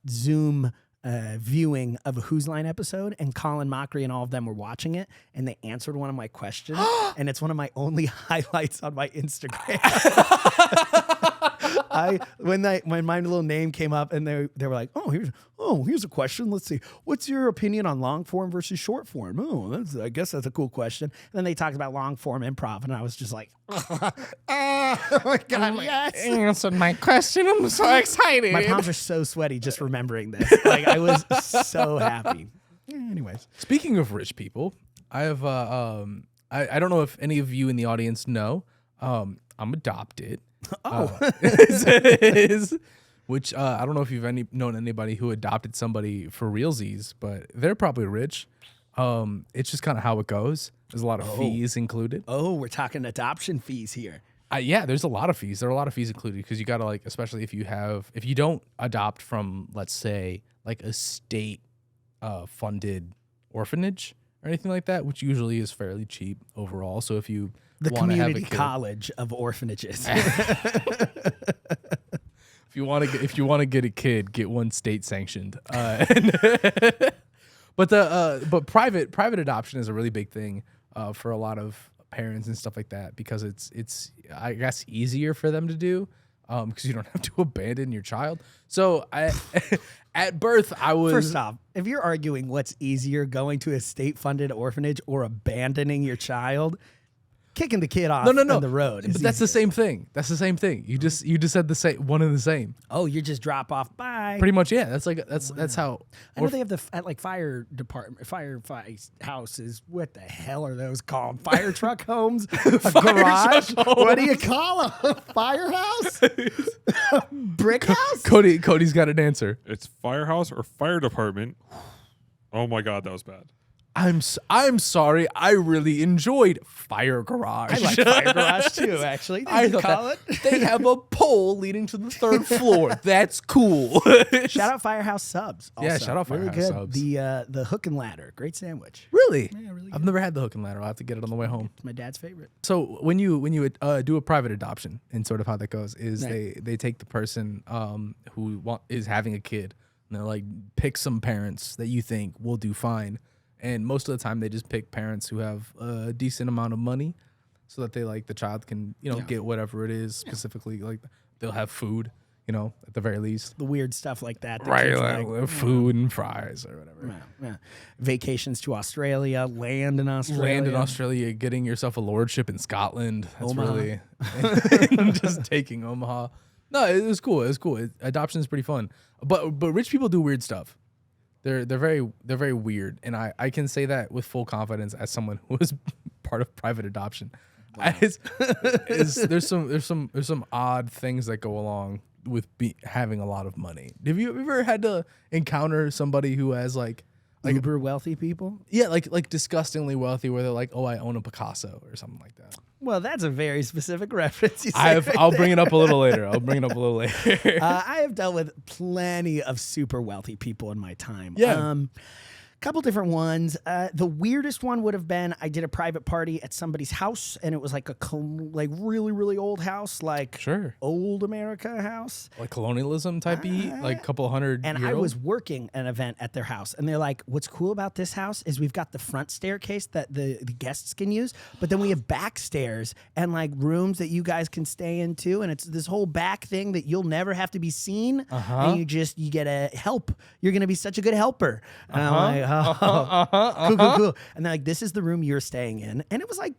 [SPEAKER 1] Zoom viewing of a Who's Line episode, and Colin Mockery and all of them were watching it, and they answered one of my questions, and it's one of my only highlights on my Instagram. When my little name came up, and they were like, here's a question. Let's see, what's your opinion on long form versus short form? Oh, I guess that's a cool question. And then they talked about long form improv, and I was just like, oh my god, yes!
[SPEAKER 2] Answered my question. I'm so excited.
[SPEAKER 1] My palms are so sweaty just remembering this. Like, I was so happy. Anyways,
[SPEAKER 2] Speaking of rich people, I have I don't know if any of you in the audience know, I'm adopted. Which I don't know if you've known anybody who adopted somebody for realsies, but they're probably rich. It's just kind of how it goes. There's a lot of fees included.
[SPEAKER 1] oh, we're talking adoption fees here.
[SPEAKER 2] Yeah, there's a lot of fees. There are a lot of fees included because you got to like, especially if you don't adopt from, let's say, like a state funded orphanage or anything like that, which usually is fairly cheap overall. So if you
[SPEAKER 1] The
[SPEAKER 2] want to have a
[SPEAKER 1] community
[SPEAKER 2] kid,
[SPEAKER 1] college of orphanages.
[SPEAKER 2] if you want to get a kid, get one state sanctioned. But private adoption is a really big thing for a lot of parents and stuff like that because it's I guess easier for them to do because you don't have to abandon your child. So at birth I was
[SPEAKER 1] First off, if you're arguing what's easier, going to a state-funded orphanage or abandoning your child, kicking the kid off
[SPEAKER 2] no
[SPEAKER 1] on the road.
[SPEAKER 2] But that's the same thing. That's the same thing. You just said the same one and the same.
[SPEAKER 1] Oh, you just drop off. Bye.
[SPEAKER 2] Pretty much, yeah. That's how.
[SPEAKER 1] I know they have at like fire department, houses. What the hell are those called? Fire truck homes? A garage? What do you call them? Firehouse? Brick house?
[SPEAKER 2] Cody's got an answer.
[SPEAKER 3] It's firehouse or fire department. Oh my god, that was bad.
[SPEAKER 2] I'm sorry. I really enjoyed Fire Garage.
[SPEAKER 1] I like Fire Garage too, actually.
[SPEAKER 2] I
[SPEAKER 1] Did you
[SPEAKER 2] thought
[SPEAKER 1] call
[SPEAKER 2] that-
[SPEAKER 1] it?
[SPEAKER 2] They have a pole leading to the 3rd floor. That's cool.
[SPEAKER 1] Shout out Firehouse Subs.
[SPEAKER 2] Yeah,
[SPEAKER 1] also.
[SPEAKER 2] shout out
[SPEAKER 1] Really
[SPEAKER 2] Firehouse
[SPEAKER 1] good.
[SPEAKER 2] Subs.
[SPEAKER 1] The hook and ladder, great sandwich.
[SPEAKER 2] Really?
[SPEAKER 1] Yeah, really
[SPEAKER 2] I've
[SPEAKER 1] good.
[SPEAKER 2] never had the hook and ladder. I'll have to get it on the way home.
[SPEAKER 1] It's my dad's favorite.
[SPEAKER 2] So when you do a private adoption, and sort of how that goes is
[SPEAKER 1] Right.
[SPEAKER 2] they take the person who is having a kid, and they're like, pick some parents that you think will do fine, and most of the time they just pick parents who have a decent amount of money, so that they like the child can get whatever it is specifically, like they'll have food, at the very least,
[SPEAKER 1] The weird stuff like that.
[SPEAKER 2] right?
[SPEAKER 1] kids
[SPEAKER 2] Like food and fries or whatever.
[SPEAKER 1] yeah. Vacations to Australia, land in Australia.
[SPEAKER 2] Land in Australia, getting yourself a lordship in Scotland. That's
[SPEAKER 1] Omaha.
[SPEAKER 2] really just taking Omaha. No, it was cool. It was cool. Adoption is pretty fun. But rich people do weird stuff. They're very weird, and I can say that with full confidence as someone who was part of private adoption.
[SPEAKER 1] Wow.
[SPEAKER 2] There's some odd things that go along with having a lot of money. Have you ever had to encounter somebody who has like
[SPEAKER 1] Uber wealthy people?
[SPEAKER 2] yeah, like disgustingly wealthy, where they're like, oh, I own a Picasso or something like that.
[SPEAKER 1] Well, that's a very specific reference. You say right
[SPEAKER 2] I'll
[SPEAKER 1] there.
[SPEAKER 2] bring it up a little later.
[SPEAKER 1] I have dealt with plenty of super wealthy people in my time.
[SPEAKER 2] Yeah.
[SPEAKER 1] Couple different ones. The weirdest one would have been I did a private party at somebody's house, and it was like really really old house, like
[SPEAKER 2] Sure.
[SPEAKER 1] old America house.
[SPEAKER 2] Like colonialism type like a couple hundred
[SPEAKER 1] And I was working an event at their house, and they're like, "What's cool about this house is we've got the front staircase that the guests can use, but then we have back stairs and like rooms that you guys can stay in too, and it's this whole back thing that you'll never have to be seen, and you get a help. You're gonna be such a good helper." And I'm like, cool. And they're like, "This is the room you're staying in," and it was like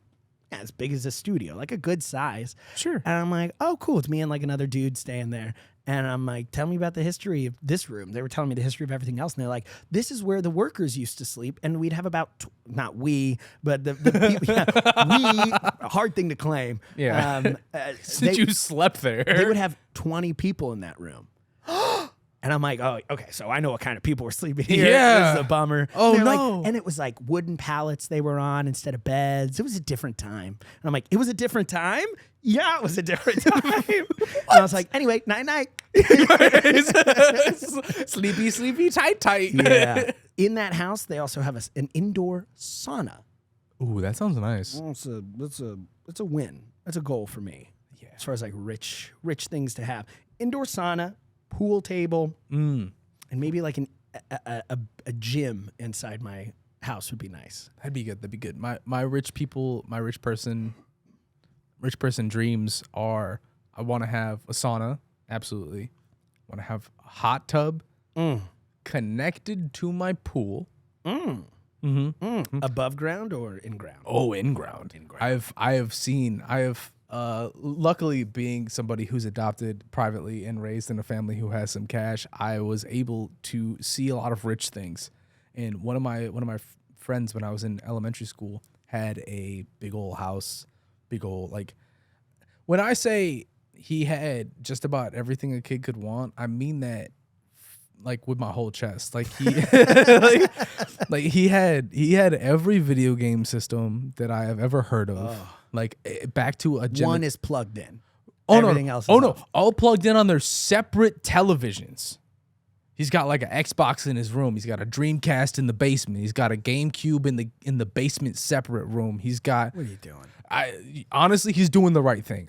[SPEAKER 1] as big as a studio, like a good size.
[SPEAKER 2] Sure.
[SPEAKER 1] And I'm like, "Oh, cool. It's me and like another dude staying there." And I'm like, "Tell me about the history of this room." They were telling me the history of everything else. And they're like, "This is where the workers used to sleep." And we'd have about, not we, but the people, we, a hard thing to claim.
[SPEAKER 2] Yeah. Since you slept there.
[SPEAKER 1] They would have 20 people in that room. And I'm like, oh, okay, so I know what kind of people were sleeping here.
[SPEAKER 2] Yeah.
[SPEAKER 1] This is a bummer.
[SPEAKER 2] Oh,
[SPEAKER 1] And they're
[SPEAKER 2] no.
[SPEAKER 1] Like, and it was like wooden pallets they were on instead of beds. It was a different time. And I'm like, it was a different time? Yeah, it was a different time. And I was like, anyway, night-night.
[SPEAKER 2] Sleepy, tight.
[SPEAKER 1] Yeah. In that house, they also have an indoor sauna.
[SPEAKER 2] Ooh, that sounds nice.
[SPEAKER 1] Well, it's a win. That's a goal for me.
[SPEAKER 2] Yeah.
[SPEAKER 1] As far as like rich things to have. Indoor sauna, pool table, and maybe like a gym inside my house would be nice.
[SPEAKER 2] That'd be good. My rich person dreams are, I want to have a sauna, absolutely. I want to have a hot tub connected to my pool.
[SPEAKER 1] Above ground or in ground?
[SPEAKER 2] Oh, in ground. Luckily, being somebody who's adopted privately and raised in a family who has some cash, I was able to see a lot of rich things. And one of my friends when I was in elementary school had a big old house, like, when I say he had just about everything a kid could want, I mean that like with my whole chest. Like he like he had every video game system that I have ever heard of. Like back to a
[SPEAKER 1] One is plugged in.
[SPEAKER 2] Oh
[SPEAKER 1] Everything
[SPEAKER 2] no.
[SPEAKER 1] else is
[SPEAKER 2] Oh no.
[SPEAKER 1] off.
[SPEAKER 2] All plugged in on their separate televisions. He's got like an Xbox in his room. He's got a Dreamcast in the basement. He's got a GameCube in the basement separate room. He's got.
[SPEAKER 1] What are you doing?
[SPEAKER 2] Honestly, he's doing the right thing.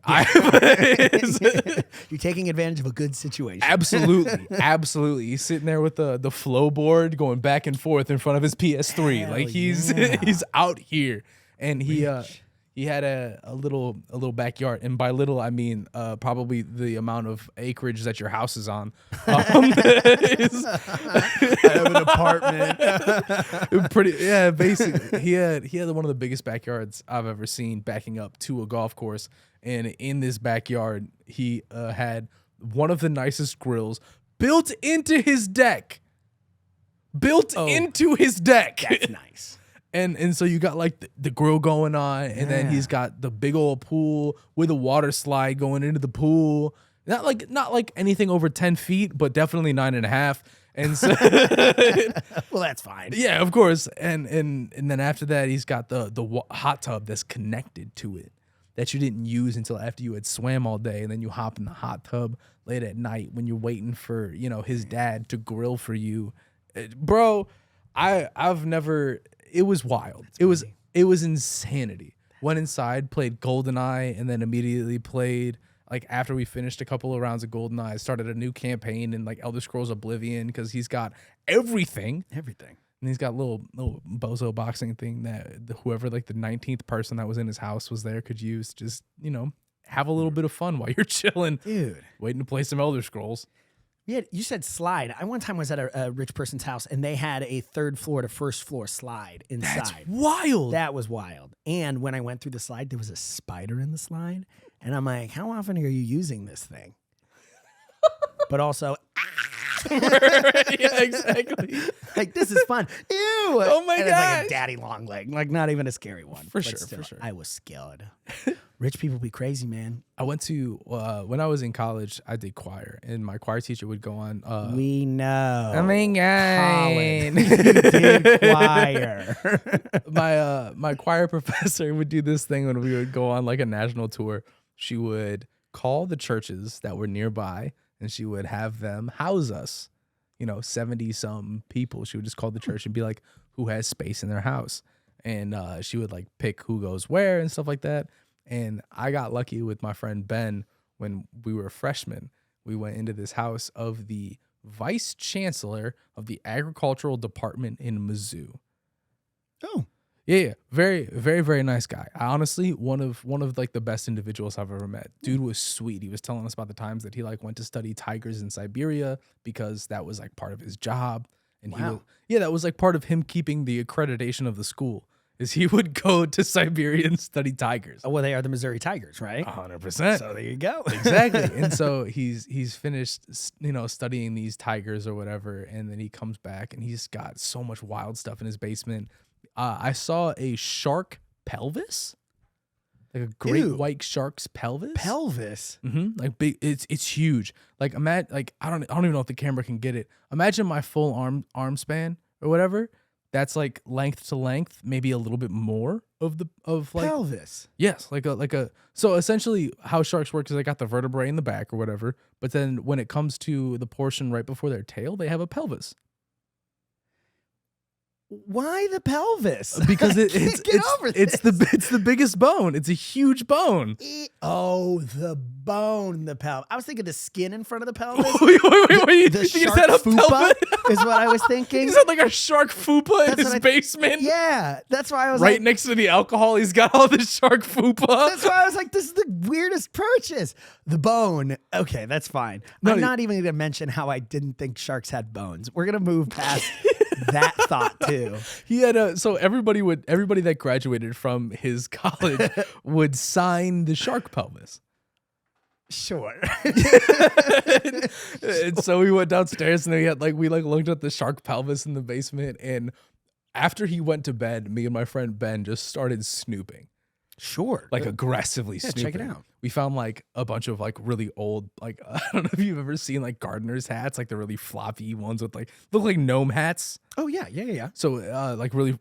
[SPEAKER 1] You're taking advantage of a good situation.
[SPEAKER 2] Absolutely. He's sitting there with the flow board going back and forth in front of his PS3.
[SPEAKER 1] Hell
[SPEAKER 2] Like he's
[SPEAKER 1] yeah.
[SPEAKER 2] he's out here, and he had a little backyard, and by little I mean probably the amount of acreage that your house is on.
[SPEAKER 1] I have an apartment.
[SPEAKER 2] Basically, he had one of the biggest backyards I've ever seen, backing up to a golf course. And in this backyard, he had one of the nicest grills built into his deck. That's
[SPEAKER 1] nice.
[SPEAKER 2] And so you got like the grill going on, and then he's got the big old pool with a water slide going into the pool. Not like anything over 10 feet, but definitely 9.5. And so,
[SPEAKER 1] Well, that's fine.
[SPEAKER 2] yeah, of course. And then after that, he's got the hot tub that's connected to it that you didn't use until after you had swam all day, and then you hop in the hot tub late at night when you're waiting for his dad to grill for you, bro. I've never. It was wild. It was insanity. Went inside, played GoldenEye, and then immediately played. Like after we finished a couple of rounds of GoldenEye, started a new campaign in like Elder Scrolls Oblivion because he's got everything. And he's got little bozo boxing thing that whoever like the 19th person that was in his house was there could use. Just have a little bit of fun while you're chilling,
[SPEAKER 1] Dude.
[SPEAKER 2] waiting to play some Elder Scrolls.
[SPEAKER 1] Yeah, you said slide. I one time was at a rich person's house and they had a 3rd floor to 1st floor slide inside.
[SPEAKER 2] That's wild.
[SPEAKER 1] That was wild. And when I went through the slide, there was a spider in the slide. And I'm like, how often are you using this thing? But also,
[SPEAKER 2] yeah, exactly.
[SPEAKER 1] like, this is fun. Ew.
[SPEAKER 2] Oh my
[SPEAKER 1] and
[SPEAKER 2] gosh.
[SPEAKER 1] It's like a daddy long leg. Like, not even a scary one.
[SPEAKER 2] For
[SPEAKER 1] But
[SPEAKER 2] sure,
[SPEAKER 1] still,
[SPEAKER 2] for sure.
[SPEAKER 1] I was scared. Rich people be crazy, man.
[SPEAKER 2] I went to when I was in college, I did choir, and my choir teacher would go on.
[SPEAKER 1] We know.
[SPEAKER 2] Colin.
[SPEAKER 1] You did choir.
[SPEAKER 2] My choir professor would do this thing when we would go on like a national tour. She would call the churches that were nearby, and she would have them house us. 70 some people. She would just call the church and be like, who has space in their house, and she would like pick who goes where and stuff like that. And I got lucky with my friend Ben when we were freshmen. We went into this house of the vice chancellor of the agricultural department in Mizzou.
[SPEAKER 1] Oh,
[SPEAKER 2] Yeah, very, very, very nice guy. I honestly, one of like the best individuals I've ever met. Dude was sweet. He was telling us about the times that he like went to study tigers in Siberia because that was like part of his job. And
[SPEAKER 1] Wow.
[SPEAKER 2] that was like part of him keeping the accreditation of the school. Is he would go to Siberia and study tigers.
[SPEAKER 1] well, they are the Missouri Tigers, right?
[SPEAKER 2] 100%.
[SPEAKER 1] So there you go.
[SPEAKER 2] Exactly. And so he's finished, studying these tigers or whatever, and then he comes back and he's got so much wild stuff in his basement. I saw a shark pelvis, like a great
[SPEAKER 1] Ew.
[SPEAKER 2] white shark's pelvis.
[SPEAKER 1] Pelvis.
[SPEAKER 2] Like big. It's huge. Like I don't even know if the camera can get it. Imagine my full arm span or whatever. That's like length to length, maybe a little bit more of like
[SPEAKER 1] Pelvis.
[SPEAKER 2] yes, like a so essentially how sharks work is they got the vertebrae in the back or whatever, but then when it comes to the portion right before their tail, they have a pelvis.
[SPEAKER 1] Why the pelvis?
[SPEAKER 2] Because
[SPEAKER 1] I can't get over
[SPEAKER 2] it's the biggest bone. It's a huge bone.
[SPEAKER 1] Oh, the bone, the pelvis. I was thinking the skin in front of the pelvis.
[SPEAKER 2] wait. You
[SPEAKER 1] The
[SPEAKER 2] think
[SPEAKER 1] shark
[SPEAKER 2] is that a
[SPEAKER 1] fupa
[SPEAKER 2] pelvis?
[SPEAKER 1] is what I was thinking.
[SPEAKER 2] He's got like a shark fupa in
[SPEAKER 1] That's
[SPEAKER 2] his
[SPEAKER 1] what I-
[SPEAKER 2] basement.
[SPEAKER 1] Yeah, that's why I was
[SPEAKER 2] Right
[SPEAKER 1] like,
[SPEAKER 2] next to the alcohol, he's got all this shark fupa.
[SPEAKER 1] that's why I was like, this is the weirdest purchase. The bone. Okay, that's fine. I'm not even going to mention how I didn't think sharks had bones. We're going to move past that thought too.
[SPEAKER 2] He had so everybody that graduated from his college would sign the shark pelvis.
[SPEAKER 1] Sure.
[SPEAKER 2] And so we went downstairs and we looked at the shark pelvis in the basement, and after he went to bed, me and my friend Ben just started snooping.
[SPEAKER 1] Sure.
[SPEAKER 2] Like aggressively snooping.
[SPEAKER 1] check it out.
[SPEAKER 2] We found like a bunch of like really old, like I don't know if you've ever seen like gardener's hats, like the really floppy ones with like look like gnome hats.
[SPEAKER 1] Oh yeah.
[SPEAKER 2] So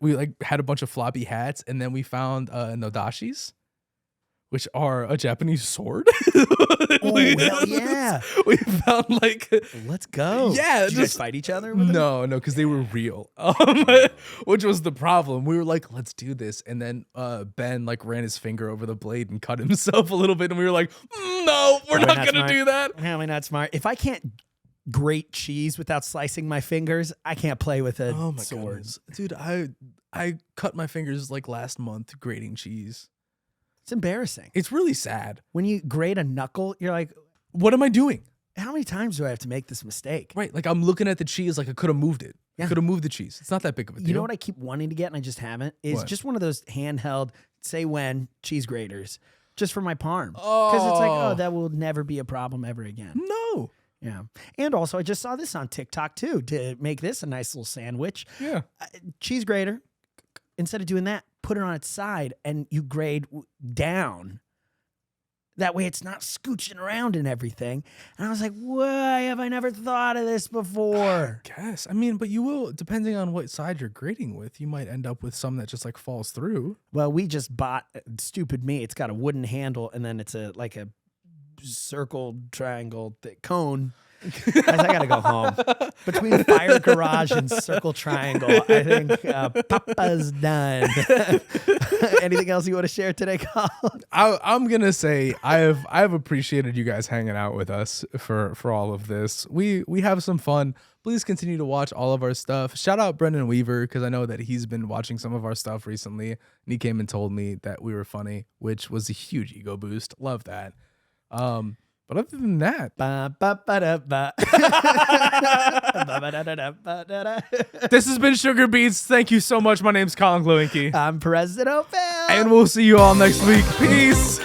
[SPEAKER 2] we like had a bunch of floppy hats, and then we found nodashis, which are a Japanese sword.
[SPEAKER 1] Oh, hell yeah.
[SPEAKER 2] We found like
[SPEAKER 1] Let's go.
[SPEAKER 2] Yeah,
[SPEAKER 1] Did you guys
[SPEAKER 2] just-
[SPEAKER 1] fight each other with them?
[SPEAKER 2] no, because they were real, which was the problem. We were like, let's do this, and then Ben like ran his finger over the blade and cut himself a little bit, and we were like, no, we're not gonna
[SPEAKER 1] smart.
[SPEAKER 2] do that.
[SPEAKER 1] Apparently not smart. If I can't grate cheese without slicing my fingers, I can't play with a
[SPEAKER 2] Oh my
[SPEAKER 1] sword.
[SPEAKER 2] goodness. Dude, I cut my fingers like last month grating cheese.
[SPEAKER 1] It's embarrassing.
[SPEAKER 2] It's really sad.
[SPEAKER 1] When you grate a knuckle, you're like,
[SPEAKER 2] What am I doing?
[SPEAKER 1] how many times do I have to make this mistake?
[SPEAKER 2] Right, like I'm looking at the cheese like I could have moved it.
[SPEAKER 1] Yeah.
[SPEAKER 2] Could have moved the cheese. It's not that big of a deal.
[SPEAKER 1] You know what I keep wanting to get and I just haven't? Is
[SPEAKER 2] What?
[SPEAKER 1] just one of those handheld, say when, cheese graters. Just for my parm. Because it's like, oh, that will never be a problem ever again.
[SPEAKER 2] No.
[SPEAKER 1] Yeah. And also, I just saw this on TikTok too to make this a nice little sandwich.
[SPEAKER 2] Yeah.
[SPEAKER 1] Cheese grater, instead of doing that, put it on its side and you grade down That way it's not scooching around and everything. And I was like, why have I never thought of this before?
[SPEAKER 2] Guess. I mean, but you will, depending on what side you're grading with, you might end up with some that just like falls through.
[SPEAKER 1] Well, we just bought stupid me. It's got a wooden handle and then it's like a circle triangle cone. Guys, I gotta go home. Between Fire Garage and Circle Triangle, I think Papa's done. Anything else you want to share today, Colin?
[SPEAKER 2] I'm gonna say I've appreciated you guys hanging out with us for all of this. We have some fun. Please continue to watch all of our stuff. Shout out Brendan Weaver, because I know that he's been watching some of our stuff recently, and he came and told me that we were funny, which was a huge ego boost. Love that. But other than that, this has been Sugar Beats. Thank you so much. My name's Colin Glowinky.
[SPEAKER 1] I'm President Phil.
[SPEAKER 2] And we'll see you all next week. Peace.